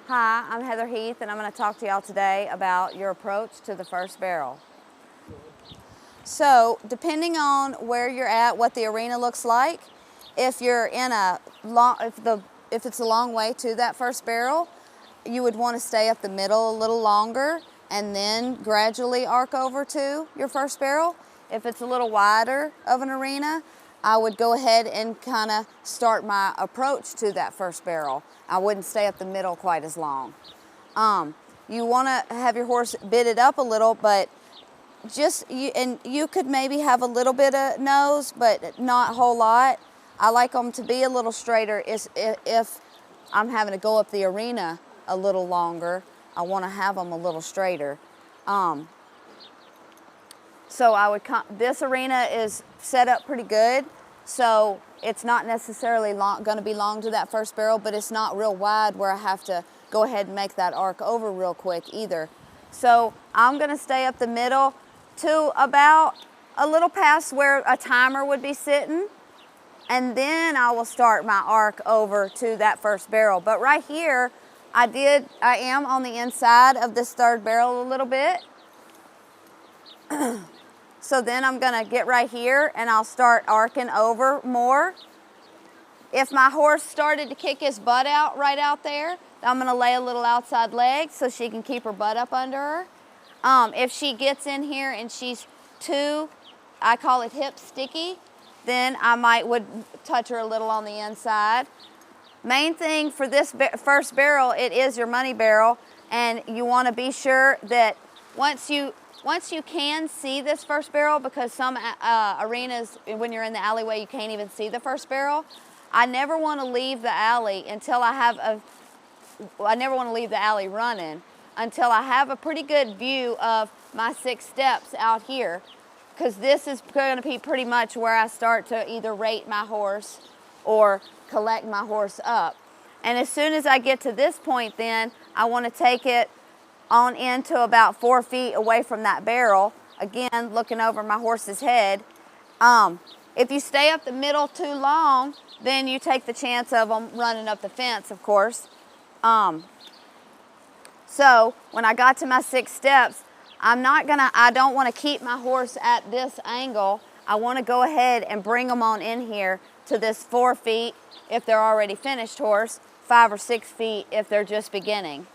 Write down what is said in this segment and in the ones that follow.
Hi, I'm Heather Heath, and I'm going to talk to y'all today about your approach to the first barrel. So, depending on where you're at, what the arena looks like, if you're in a long, if it's a long way to that first barrel, you would want to stay up the middle a little longer and then gradually arc over to your first barrel. If it's a little wider of an arena, I would go ahead and kind of start my approach to that first barrel. I wouldn't stay up the middle quite as long. You want to have your horse bitted up a little, but you could maybe have a little bit of nose, but not a whole lot. I like them to be a little straighter. If I'm having to go up the arena a little longer, I want to have them a little straighter. So this arena is set up pretty good, so it's not necessarily going to be long to that first barrel, but it's not real wide where I have to go ahead and make that arc over real quick either. So I'm going to stay up the middle to about a little past where a timer would be sitting, and then I will start my arc over to that first barrel. But right here, I am on the inside of this third barrel a little bit. So then I'm gonna get right here and I'll start arcing over more. If my horse started to kick his butt out right out there, I'm gonna lay a little outside leg so she can keep her butt up under her. If she gets in here and she's too, I call it hip sticky, then I would touch her a little on the inside. Main thing for this first barrel, it is your money barrel, and you wanna be sure that once you can see this first barrel, because some arenas, when you're in the alleyway, you can't even see the first barrel. I never want to leave the alley until I never want to leave the alley running until I have a pretty good view of my 6 steps out here, because this is going to be pretty much where I start to either rate my horse or collect my horse up. And as soon as I get to this point, then I want to take it on into about 4 feet away from that barrel, again looking over my horse's head. If you stay up the middle too long, then you take the chance of them running up the fence, of course. So when I got to my 6 steps, I don't want to keep my horse at this angle. I want to go ahead and bring them on in here to this 4 feet if they're already finished horse, 5 or 6 feet if they're just beginning.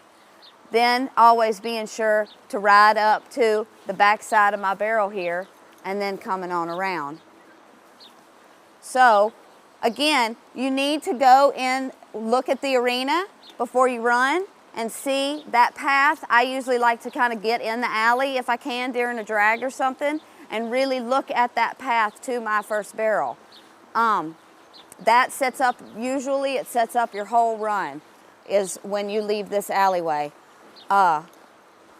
Then always being sure to ride up to the back side of my barrel here and then coming on around. So again, you need to go and look at the arena before you run and see that path. I usually like to kind of get in the alley if I can during a drag or something and really look at that path to my first barrel. Usually it sets up your whole run is when you leave this alleyway.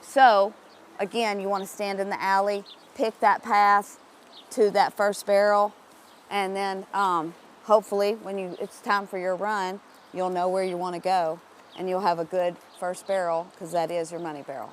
So again, you want to stand in the alley, pick that path to that first barrel, and then hopefully when it's time for your run, you'll know where you want to go and you'll have a good first barrel, because that is your money barrel.